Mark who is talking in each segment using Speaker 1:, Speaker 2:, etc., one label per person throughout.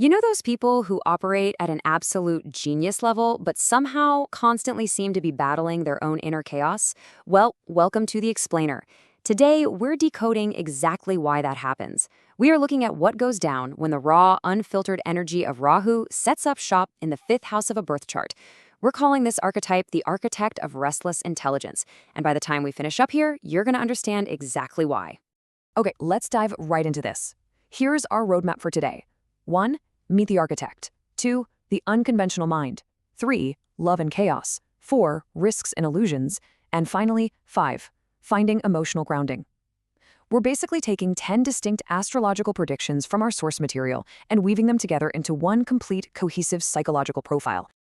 Speaker 1: You know those people who operate at an absolute genius level, but somehow constantly seem to be battling their own inner chaos? Well, welcome to The Explainer. Today, we're decoding exactly why that happens. We are looking at what goes down when the raw, unfiltered energy of Rahu sets up shop in the fifth house of a birth chart. We're calling this archetype the architect of restless intelligence. And by the time we finish up here, you're going to understand exactly why.
Speaker 2: Okay, let's dive right into this. Here's our roadmap for today. 1. Meet the architect. 2. The unconventional mind. 3. Love and chaos. 4. Risks and illusions. And finally, 5. Finding emotional grounding. We're basically taking 10 distinct astrological predictions from our source material and weaving them together into one complete, cohesive psychological profile.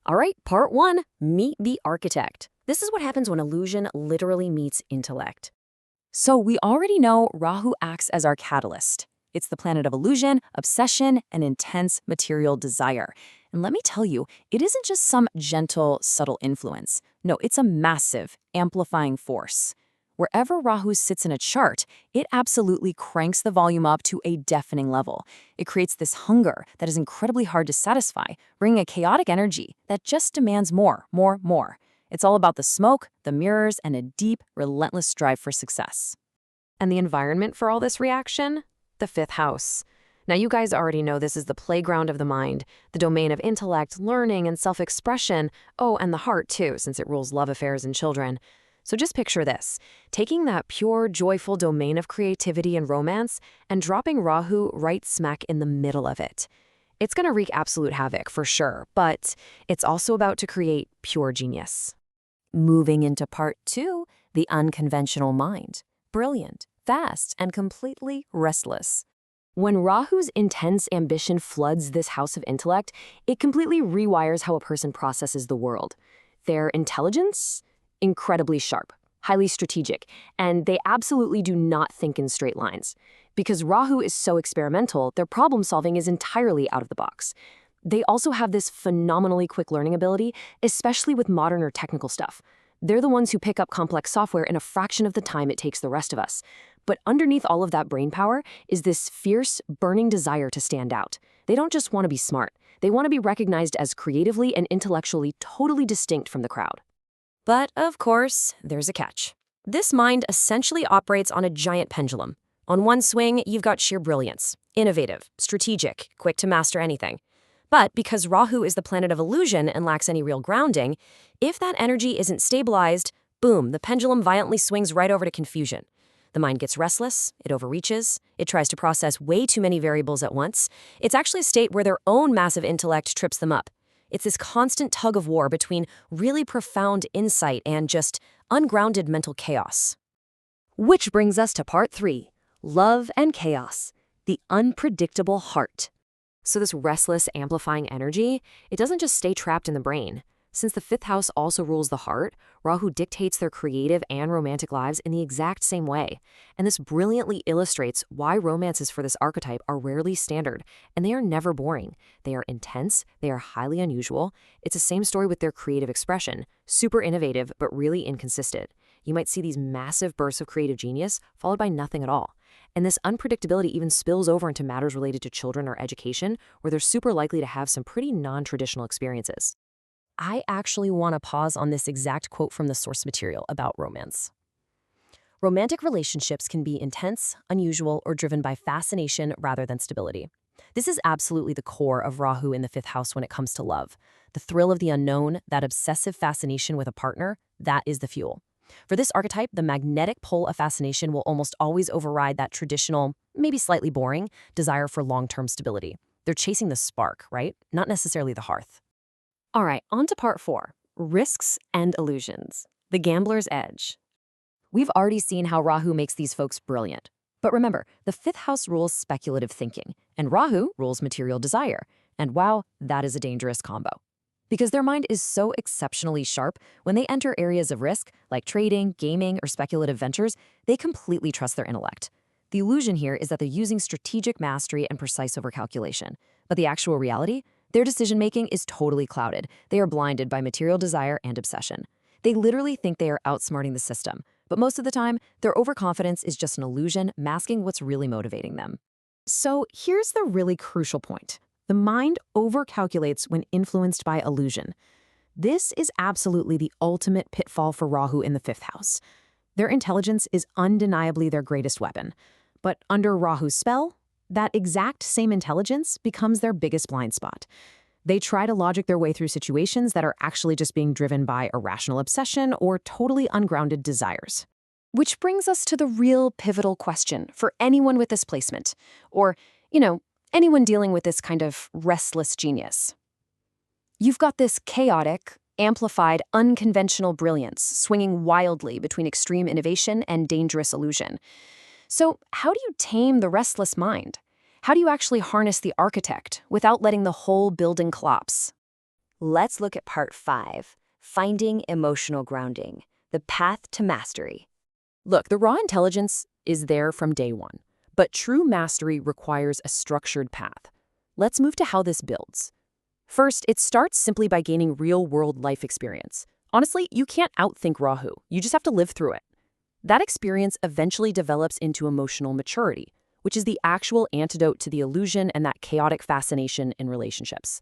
Speaker 1: All right, part 1, meet the architect. This is what happens when illusion literally meets intellect.
Speaker 2: So we already know Rahu acts as our catalyst. It's the planet of illusion, obsession, and intense material desire. And let me tell you, it isn't just some gentle, subtle influence. No, it's a massive, amplifying force. Wherever Rahu sits in a chart, it absolutely cranks the volume up to a deafening level. It creates this hunger that is incredibly hard to satisfy, bringing a chaotic energy that just demands more, more, more. It's all about the smoke, the mirrors, and a deep, relentless drive for success.
Speaker 1: And the environment for all this reaction? The fifth house. Now, you guys already know this is the playground of the mind, the domain of intellect, learning, and self-expression. Oh, and the heart, too, since it rules love affairs and children. So just picture this, taking that pure, joyful domain of creativity and romance and dropping Rahu right smack in the middle of it. It's going to wreak absolute havoc, for sure, but it's also about to create pure genius.
Speaker 3: Moving into part 2, the unconventional mind. Brilliant, fast, and completely restless.
Speaker 1: When Rahu's intense ambition floods this house of intellect, it completely rewires how a person processes the world. Their intelligence? Incredibly sharp, highly strategic, and they absolutely do not think in straight lines. Because Rahu is so experimental, their problem solving is entirely out of the box. They also have this phenomenally quick learning ability, especially with modern or technical stuff. They're the ones who pick up complex software in a fraction of the time it takes the rest of us. But underneath all of that brainpower is this fierce, burning desire to stand out. They don't just want to be smart. They want to be recognized as creatively and intellectually totally distinct from the crowd. But, of course, there's a catch. This mind essentially operates on a giant pendulum. On one swing, you've got sheer brilliance, innovative, strategic, quick to master anything. But because Rahu is the planet of illusion and lacks any real grounding, if that energy isn't stabilized, boom, the pendulum violently swings right over to confusion. The mind gets restless, it overreaches, it tries to process way too many variables at once. It's actually a state where their own massive intellect trips them up. It's this constant tug of war between really profound insight and just ungrounded mental chaos. Which brings us to part 3, love and chaos, the unpredictable heart. So this restless, amplifying energy, it doesn't just stay trapped in the brain. Since the fifth house also rules the heart, Rahu dictates their creative and romantic lives in the exact same way. And this brilliantly illustrates why romances for this archetype are rarely standard, and they are never boring. They are intense, they are highly unusual. It's the same story with their creative expression, super innovative but really inconsistent. You might see these massive bursts of creative genius followed by nothing at all. And this unpredictability even spills over into matters related to children or education, where they're super likely to have some pretty non-traditional experiences. I actually want to pause on this exact quote from the source material about romance. Romantic relationships can be intense, unusual, or driven by fascination rather than stability. This is absolutely the core of Rahu in the fifth house when it comes to love. The thrill of the unknown, that obsessive fascination with a partner, that is the fuel. For this archetype, the magnetic pull of fascination will almost always override that traditional, maybe slightly boring, desire for long-term stability. They're chasing the spark, right? Not necessarily the hearth. All right, on to part 4, risks and illusions, the gambler's edge. We've already seen how Rahu makes these folks brilliant. But remember, the fifth house rules speculative thinking, and Rahu rules material desire. And wow, that is a dangerous combo. Because their mind is so exceptionally sharp, when they enter areas of risk, like trading, gaming, or speculative ventures, they completely trust their intellect. The illusion here is that they're using strategic mastery and precise overcalculation. But the actual reality? Their decision-making is totally clouded. They are blinded by material desire and obsession. They literally think they are outsmarting the system, but most of the time, their overconfidence is just an illusion masking what's really motivating them. So here's the really crucial point.
Speaker 3: The mind overcalculates when influenced by illusion. This is absolutely the ultimate pitfall for Rahu in the fifth house. Their intelligence is undeniably their greatest weapon. But under Rahu's spell, that exact same intelligence becomes their biggest blind spot. They try to logic their way through situations that are actually just being driven by irrational obsession or totally ungrounded desires.
Speaker 1: Which brings us to the real pivotal question for anyone with this placement, or, anyone dealing with this kind of restless genius. You've got this chaotic, amplified, unconventional brilliance swinging wildly between extreme innovation and dangerous illusion. So how do you tame the restless mind? How do you actually harness the architect without letting the whole building collapse?
Speaker 2: Let's look at part 5, finding emotional grounding, the path to mastery.
Speaker 1: Look, the raw intelligence is there from day one, but true mastery requires a structured path. Let's move to how this builds. First, it starts simply by gaining real-world life experience. Honestly, you can't outthink Rahu. You just have to live through it. That experience eventually develops into emotional maturity, which is the actual antidote to the illusion and that chaotic fascination in relationships.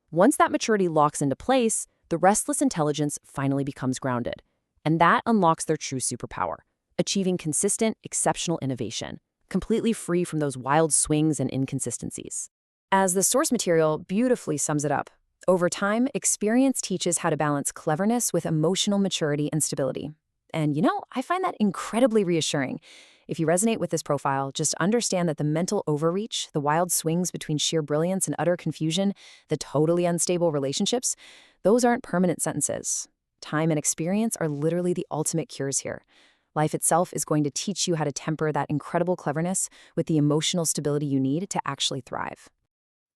Speaker 1: Once that maturity locks into place, the restless intelligence finally becomes grounded. And that unlocks their true superpower, achieving consistent, exceptional innovation, completely free from those wild swings and inconsistencies. As the source material beautifully sums it up, over time, experience teaches how to balance cleverness with emotional maturity and stability. And I find that incredibly reassuring. If you resonate with this profile, just understand that the mental overreach, the wild swings between sheer brilliance and utter confusion, the totally unstable relationships, those aren't permanent sentences. Time and experience are literally the ultimate cures here. Life itself is going to teach you how to temper that incredible cleverness with the emotional stability you need to actually thrive.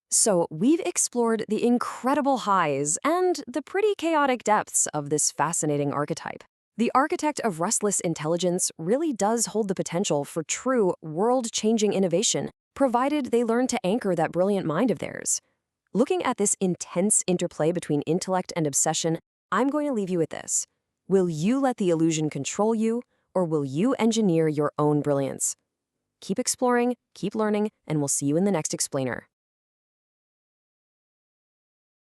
Speaker 1: So we've explored the incredible highs and the pretty chaotic depths of this fascinating archetype. The architect of restless intelligence really does hold the potential for true world-changing innovation, provided they learn to anchor that brilliant mind of theirs. Looking at this intense interplay between intellect and obsession, I'm going to leave you with this. Will you let the illusion control you, or will you engineer your own brilliance? Keep exploring, keep learning, and we'll see you in the next explainer.